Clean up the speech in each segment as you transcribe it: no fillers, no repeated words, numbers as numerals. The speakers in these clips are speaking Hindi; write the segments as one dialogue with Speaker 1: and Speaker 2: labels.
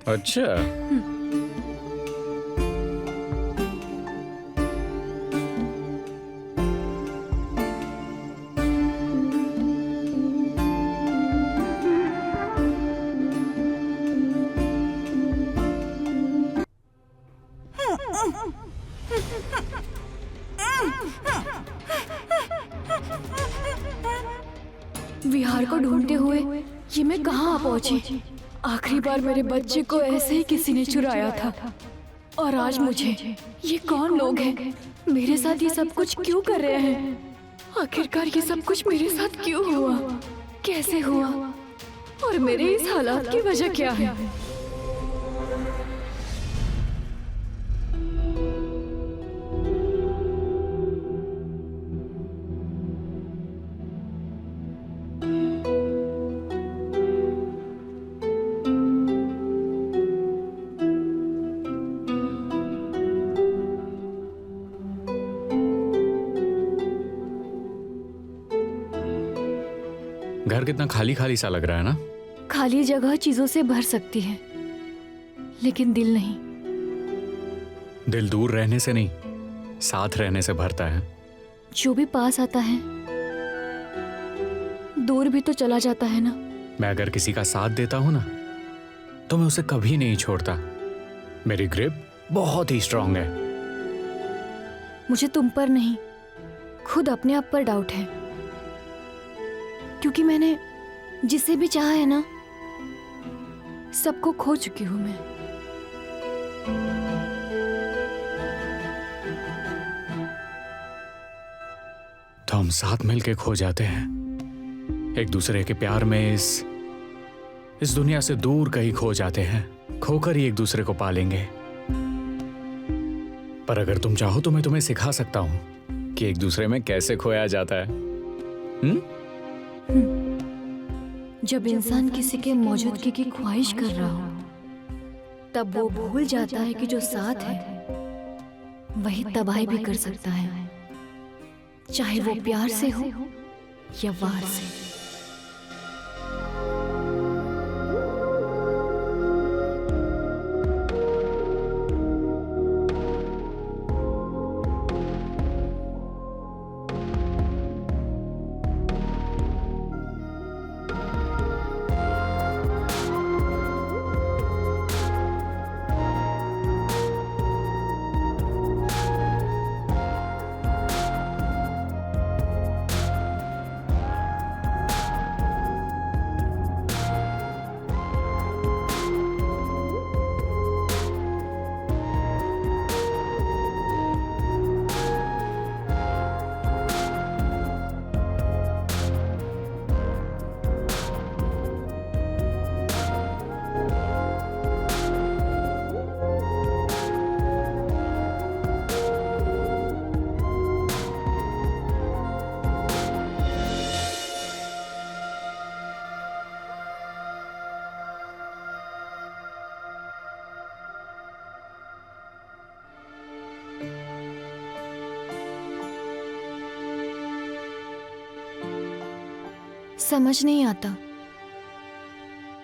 Speaker 1: अच्छा।
Speaker 2: विहार को ढूंढते हुए ये मैं कहाँ आ पहुंची। आखिरी बार मेरे बच्चे को ऐसे ही किसी ने चुराया था और आज मुझे ये कौन लोग हैं, मेरे साथ ये सब कुछ क्यों कर रहे हैं। आखिरकार ये सब कुछ मेरे साथ क्यों हुआ, कैसे हुआ और मेरे इस हालात की वजह क्या है।
Speaker 1: घर कितना खाली खाली सा लग रहा है ना।
Speaker 2: खाली जगह चीजों से भर सकती है लेकिन दिल नहीं।
Speaker 1: दिल दूर रहने से नहीं, साथ रहने से भरता है।
Speaker 2: जो भी पास आता है दूर भी तो चला जाता है ना।
Speaker 1: मैं अगर किसी का साथ देता हूं ना तो मैं उसे कभी नहीं छोड़ता। मेरी ग्रिप बहुत ही स्ट्रांग है।
Speaker 2: मुझे तुम पर नहीं, खुद अपने आप पर डाउट है, क्योंकि मैंने जिसे भी चाहा है ना सबको खो चुकी हूं मैं।
Speaker 1: तो हम साथ मिलके खो जाते हैं, एक दूसरे के प्यार में इस दुनिया से दूर कहीं खो जाते हैं। खोकर ही एक दूसरे को पालेंगे। पर अगर तुम चाहो तो मैं तुम्हें सिखा सकता हूं कि एक दूसरे में कैसे खोया जाता है।
Speaker 2: जब इंसान किसी के मौजूदगी की ख्वाहिश कर रहा हो तब वो भूल जाता है कि जो साथ है वही तबाही भी कर सकता है, चाहे वो प्यार से हो या वार से। समझ नहीं आता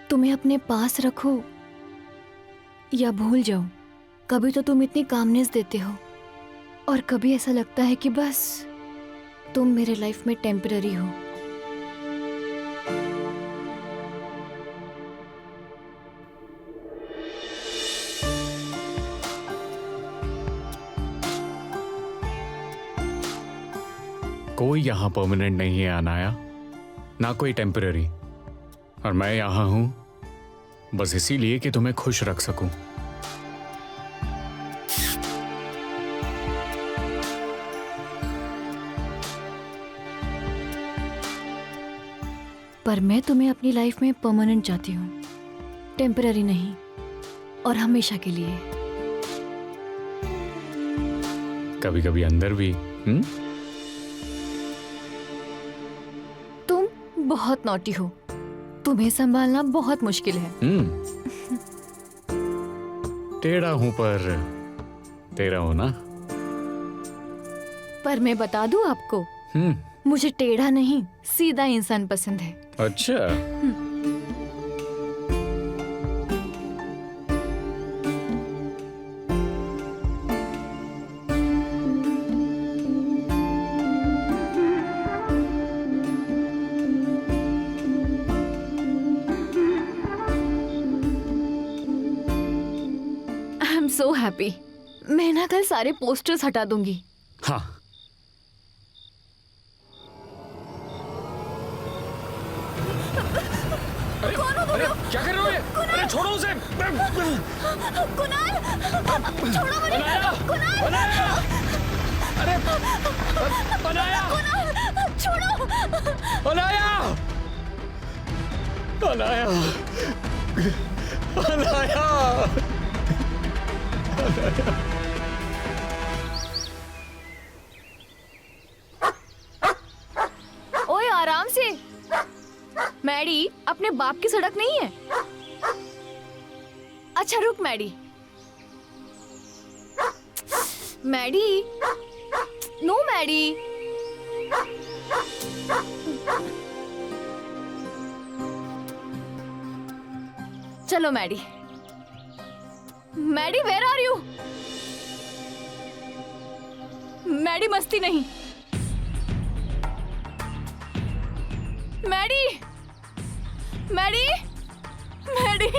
Speaker 2: तुम्हें अपने पास रखो या भूल जाओ। कभी तो तुम इतनी कामनेस देते हो और कभी ऐसा लगता है कि बस तुम मेरे लाइफ में टेम्पररी हो।
Speaker 1: कोई यहां परमानेंट नहीं है अनाया, ना कोई टेम्पररी। और मैं यहां हूं बस इसीलिए कि तुम्हें खुश रख सकूं।
Speaker 2: पर मैं तुम्हें अपनी लाइफ में परमानेंट चाहती हूँ, टेम्पररी नहीं, और हमेशा के लिए।
Speaker 1: कभी कभी अंदर भी।
Speaker 2: तुम बहुत नॉटी हो, तुम्हें संभालना बहुत मुश्किल है।
Speaker 1: टेढ़ा हूं पर तेरा हो ना।
Speaker 2: पर मैं बता दूं आपको, मुझे टेढ़ा नहीं सीधा इंसान पसंद है।
Speaker 1: अच्छा।
Speaker 2: Am so happy. मैं ना कल सारे पोस्टर्स हटा दूंगी।
Speaker 1: हाँ। अरे, अरे क्या कर रहे हो ये? अरे छोड़ो उसे।
Speaker 2: कुणाल, छोड़ो मुझे। कुणाल,
Speaker 1: अरे अनाया,
Speaker 2: कुणाल, छोड़ो।
Speaker 1: अनाया, अनाया, अनाया, अनाया।
Speaker 2: ओए आराम से। मैडी, अपने बाप की सड़क नहीं है। अच्छा रुक मैडी। Maddy, no Maddy. चलो Maddy. Maddy where are you? Maddy मस्ती नहीं। Maddie, Maddie, Maddie.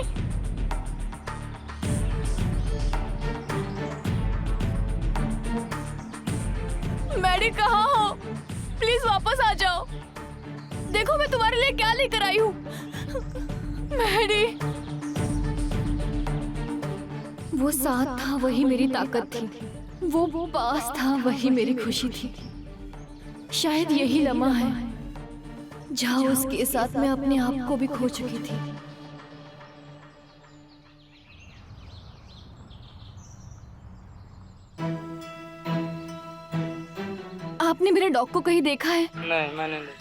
Speaker 2: मैडी कहाँ हो? प्लीज वापस आ जाओ। देखो मैं तुम्हारे लिए क्या लेकर आई हूँ। मैडी। वो साथ था वही मेरी ताकत थी। वो पास था वही मेरी खुशी थी। शायद यही लम्हा है जहाँ उसके साथ मैं अपने आप को भी खो चुकी थी। आपने मेरे डॉग को कहीं देखा है?
Speaker 3: नहीं, मैंने नहीं।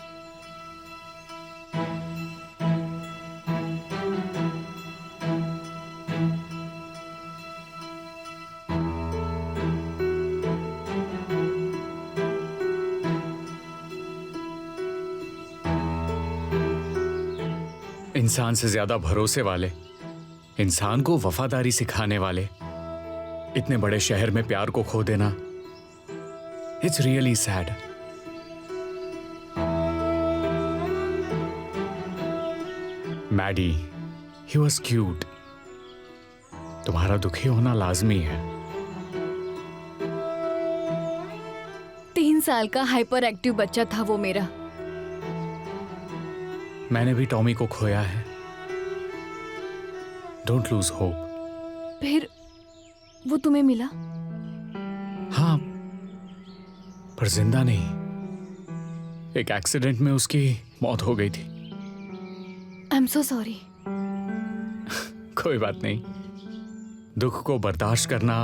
Speaker 1: इंसान से ज्यादा भरोसे वाले, इंसान को वफादारी सिखाने वाले, इतने बड़े शहर में प्यार को खो देना, it's really sad. Maddy, he was cute. तुम्हारा दुखी होना लाजमी है।
Speaker 2: 3 साल का हाइपर एक्टिव बच्चा था वो मेरा।
Speaker 1: मैंने भी टॉमी को खोया है। Don't lose hope.
Speaker 2: फिर वो तुम्हें मिला?
Speaker 1: हाँ, पर जिंदा नहीं। एक एक्सीडेंट में उसकी मौत हो गई थी।
Speaker 2: I am so sorry.
Speaker 1: कोई बात नहीं। दुख को बर्दाश्त करना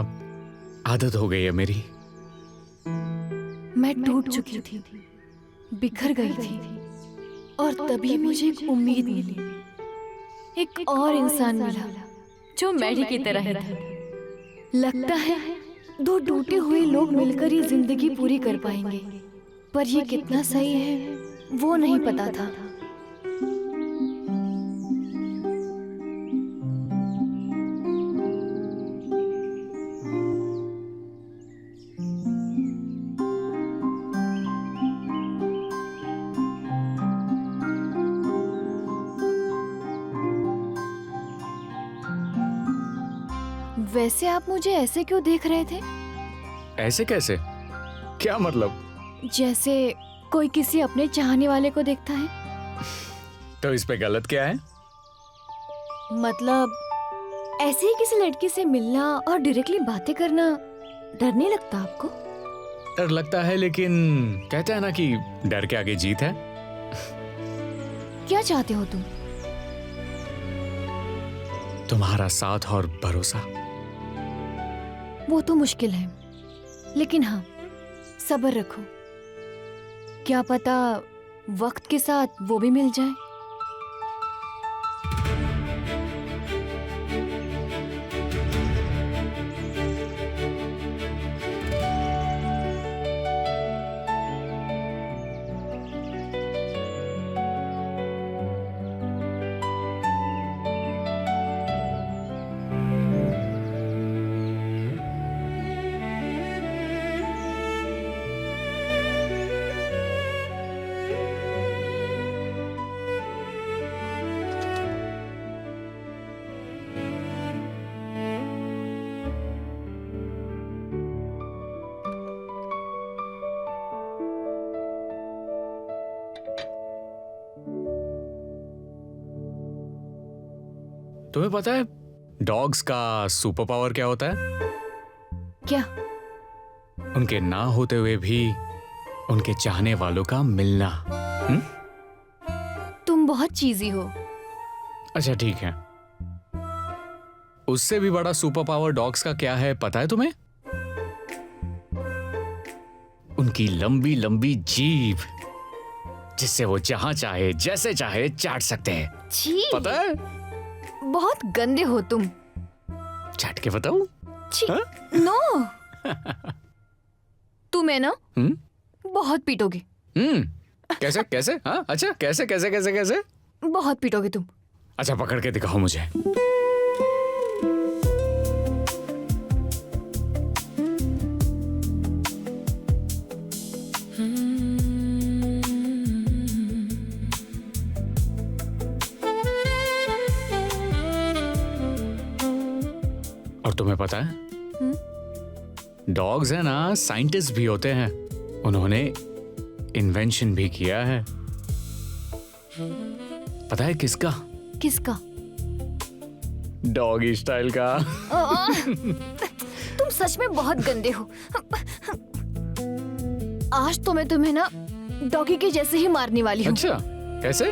Speaker 1: आदत हो गई है मेरी।
Speaker 2: मैं टूट चुकी थी, बिखर गई थी, और तभी मुझे एक उम्मीद मिली। एक और इंसान मिला जो मैडी की तरह ही था। लगता है 2 टूटे हुए लोग मिलकर ये जिंदगी पूरी कर पाएंगे, पर ये कितना सही है वो नहीं पता था। वैसे आप मुझे ऐसे क्यों देख रहे थे?
Speaker 1: ऐसे कैसे? क्या मतलब?
Speaker 2: जैसे कोई किसी अपने चाहने वाले को देखता है।
Speaker 1: तो इस पे गलत क्या है?
Speaker 2: मतलब ऐसे ही किसी लड़की से मिलना और डायरेक्टली बातें करना डर नहीं लगता आपको?
Speaker 1: डर लगता है, लेकिन कहते हैं ना कि डर के आगे जीत है।
Speaker 2: क्या चाहते हो तुम?
Speaker 1: तुम्हारा साथ और भरोसा।
Speaker 2: वो तो मुश्किल है, लेकिन हाँ, सब्र रखो। क्या पता वक्त के साथ वो भी मिल जाए।
Speaker 1: तुम्हें पता है डॉग्स का सुपर पावर क्या होता है?
Speaker 2: क्या?
Speaker 1: उनके ना होते हुए भी उनके चाहने वालों का मिलना।
Speaker 2: तुम बहुत चीजी हो।
Speaker 1: अच्छा ठीक है, उससे भी बड़ा सुपर पावर डॉग्स का क्या है पता है तुम्हें? उनकी लंबी लंबी जीभ, जिससे वो जहां चाहे जैसे चाहे चाट सकते हैं।
Speaker 2: छी,
Speaker 1: पता है?
Speaker 2: बहुत गंदे हो तुम।
Speaker 1: चाट के बताऊं?
Speaker 2: छी,
Speaker 1: हाँ?
Speaker 2: नो। तुम्हें ना
Speaker 1: हम्म
Speaker 2: बहुत पीटोगे।
Speaker 1: कैसे कैसे? हाँ अच्छा, कैसे कैसे कैसे कैसे?
Speaker 2: बहुत पीटोगे तुम।
Speaker 1: अच्छा पकड़ के दिखाओ मुझे। और तुम्हें पता है डॉग्स है ना, साइंटिस्ट भी होते हैं। उन्होंने इन्वेंशन भी किया है। पता है किसका?
Speaker 2: किसका?
Speaker 1: डॉगी स्टाइल का।
Speaker 2: तुम सच में बहुत गंदे हो। आज तो मैं तुम्हें ना डॉगी के जैसे ही मारने वाली हूँ।
Speaker 1: अच्छा कैसे?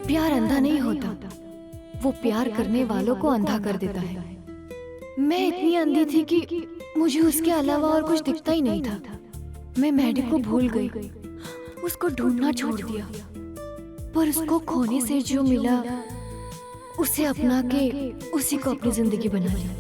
Speaker 2: प्यार अंधा नहीं होता, वो प्यार करने वालों को अंधा कर देता है। मैं इतनी अंधी थी कि मुझे उसके अलावा और कुछ दिखता ही नहीं था। मैं मैडी को भूल गई, उसको ढूंढना छोड़ दिया। पर उसको खोने से जो मिला उसे अपना के उसी को अपनी जिंदगी बना ली।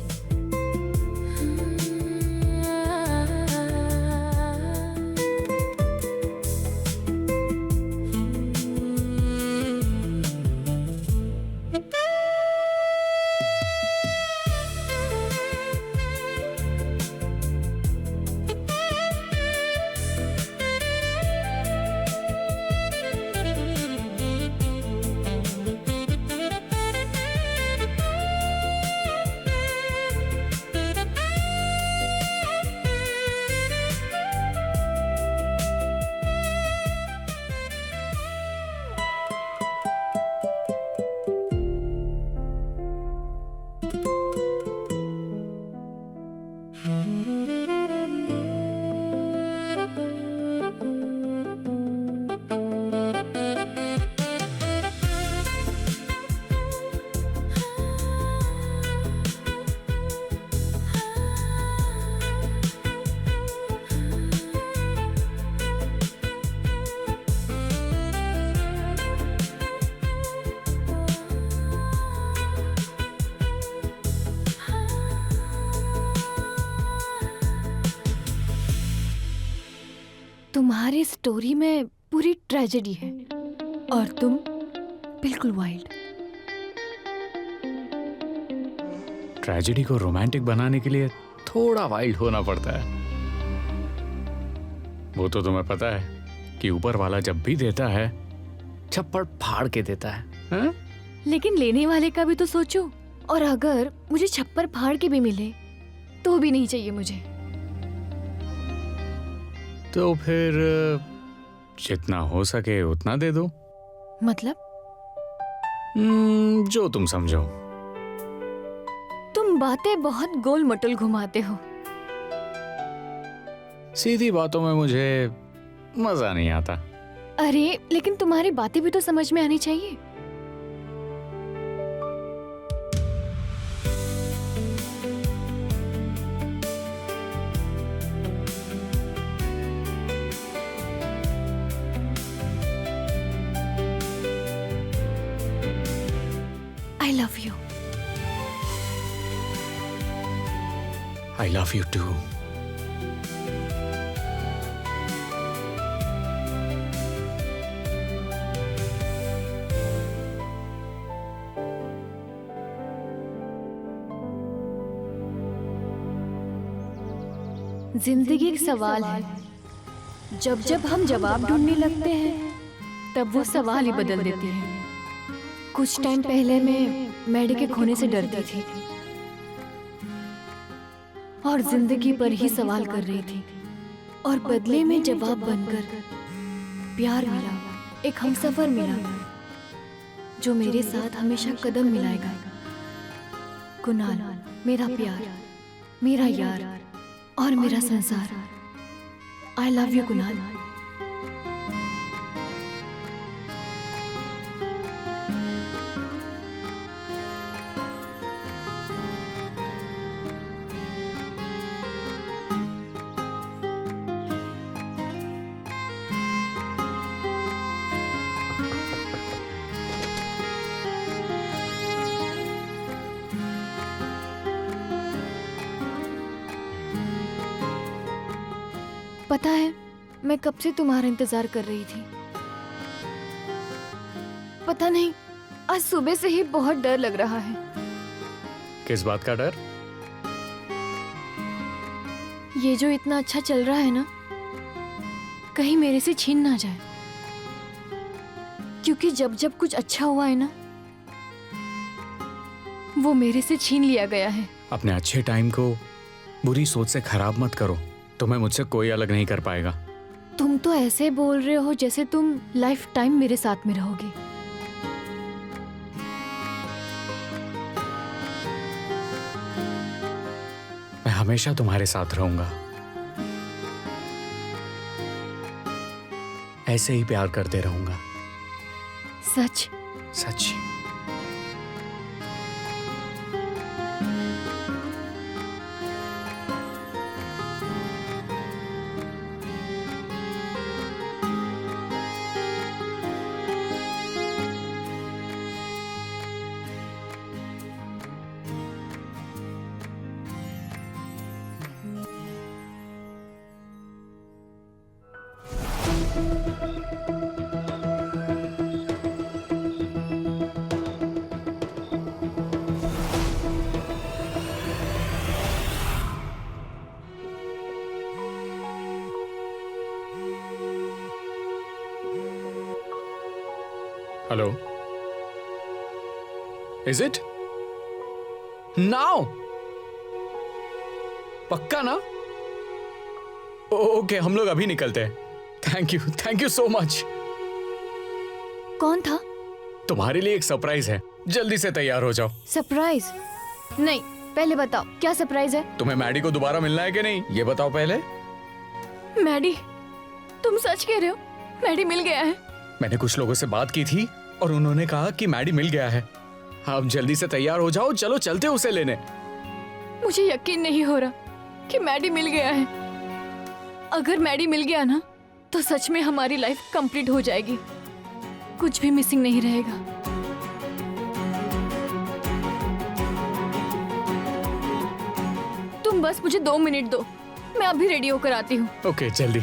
Speaker 2: तुम्हारी स्टोरी में पूरी ट्रेजेडी है और तुम बिल्कुल वाइल्ड।
Speaker 1: ट्रेजेडी को रोमांटिक बनाने के लिए थोड़ा वाइल्ड होना पड़ता है। वो तो तुम्हें पता है कि ऊपर वाला जब भी देता है छप्पड़ फाड़ के देता है, हा?
Speaker 2: लेकिन लेने वाले का भी तो सोचो। और अगर मुझे छप्पर फाड़ के भी मिले तो भी नहीं चाहिए मुझे।
Speaker 1: तो फिर जितना हो सके उतना दे दो।
Speaker 2: मतलब?
Speaker 1: जो तुम समझो।
Speaker 2: तुम बातें बहुत गोल मटोल घुमाते हो।
Speaker 1: सीधी बातों में मुझे मजा नहीं आता।
Speaker 2: अरे लेकिन तुम्हारी बातें भी तो समझ में आनी चाहिए। I love you.
Speaker 1: I love you too.
Speaker 2: जिंदगी एक सवाल है। जब जब हम जवाब ढूंढने लगते हैं तब वो सवाल ही बदल देती है। कुछ टाइम पहले मैं मैडी के खोने से डरती थी और जिंदगी पर ही सवाल कर रही थी, और बदले में जवाब बनकर प्यार मिला एक हमसफर मिला जो मेरे साथ हमेशा कदम मिलाएगा। कुणाल, मेरा प्यार, मेरा यार और मेरा संसार। I love you Kunal. पता है, मैं कब से तुम्हारा इंतजार कर रही थी। पता नहीं, आज सुबह से ही बहुत डर लग रहा है।
Speaker 1: किस बात का डर?
Speaker 2: ये जो इतना अच्छा चल रहा है ना, कहीं मेरे से छीन ना जाए। क्योंकि जब जब कुछ अच्छा हुआ है ना, वो मेरे से छीन लिया गया है।
Speaker 1: अपने अच्छे टाइम को बुरी सोच से खराब मत करो। तुम्हें मुझसे कोई अलग नहीं कर पाएगा।
Speaker 2: तुम तो ऐसे बोल रहे हो जैसे तुम लाइफ टाइम मेरे साथ में रहोगे।
Speaker 1: मैं हमेशा तुम्हारे साथ रहूंगा। ऐसे ही प्यार करते रहूंगा।
Speaker 2: सच?
Speaker 1: सच। Hello, is it now? पक्का ना? ओके, हम लोग अभी निकलते हैं। Thank you so much.
Speaker 2: कौन था?
Speaker 1: तुम्हारे लिए एक सरप्राइज है, जल्दी से तैयार हो जाओ।
Speaker 2: सरप्राइज? नहीं, पहले बताओ क्या सरप्राइज है।
Speaker 1: तुम्हें मैडी को दोबारा मिलना है कि नहीं, ये बताओ पहले।
Speaker 2: मैडी? तुम सच कह रहे हो? मैडी मिल गया है?
Speaker 1: मैंने कुछ लोगों से बात की थी और उन्होंने कहा कि मैडी मिल गया है। आप जल्दी से तैयार हो जाओ, चलो चलते हैं उसे लेने।
Speaker 2: मुझे यकीन नहीं हो रहा कि मैडी मिल गया है। अगर मैडी मिल गया ना, तो सच में हमारी लाइफ कंप्लीट हो जाएगी। कुछ भी मिसिंग नहीं रहेगा। तुम बस मुझे 2 मिनट दो, मैं अभी रेडी होकर आती हूँ।
Speaker 1: ओके, जल्दी।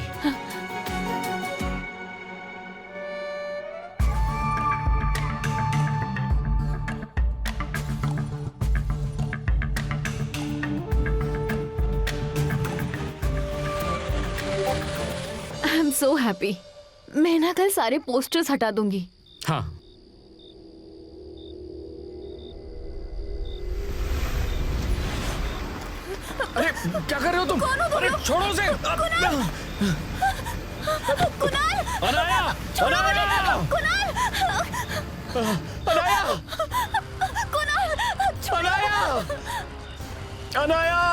Speaker 2: I am so happy. मैं ना कल सारे पोस्टर्स हटा दूंगी।
Speaker 1: हाँ, अरे क्या कर रहे हो तुम? अरे छोड़ो उसे।
Speaker 2: कुणाल!
Speaker 1: अनाया! अनाया!
Speaker 2: कुणाल!
Speaker 1: अनाया!
Speaker 2: कुणाल!
Speaker 1: अनाया! अनाया!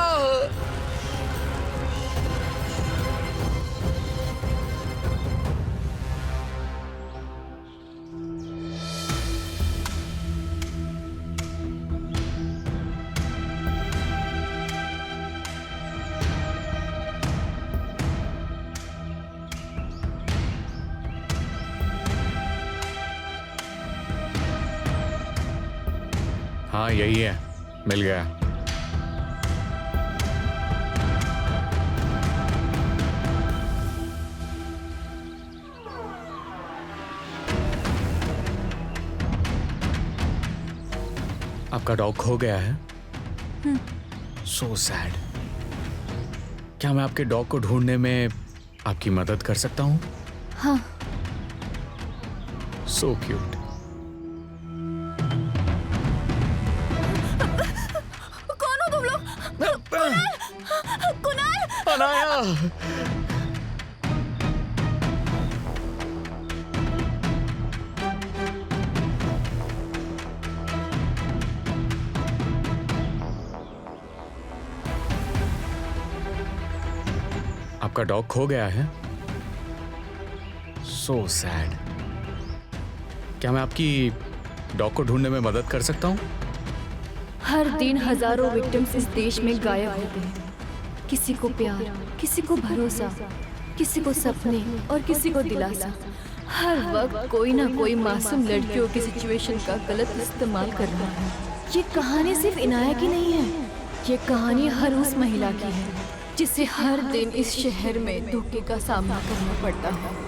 Speaker 1: हाँ, यही है, मिल गया। आपका डॉग खो गया है? So sad. क्या मैं आपके डॉग को ढूंढने में आपकी मदद कर सकता हूँ?
Speaker 2: हाँ।
Speaker 1: So cute.
Speaker 2: कौन हो तुम लोग? कुणाल!
Speaker 1: अनाया! आपका डॉग खो गया है। So sad. क्या मैं आपकी डॉग को ढूंढने में मदद कर सकता हूँ?
Speaker 2: हर दिन हजारों विक्टिम्स इस देश में गायब होते हैं। किसी को प्यार, किसी को भरोसा, किसी को सपने और किसी को दिलासा। हर वक्त कोई ना कोई मासूम लड़कियों की सिचुएशन का गलत इस्तेमाल कर रहा है। ये कहानी सिर्फ इनाया की नहीं है, ये कहानी हर उस महिला की है जिसे हर दिन इस शहर में धोखे का सामना करना पड़ता है।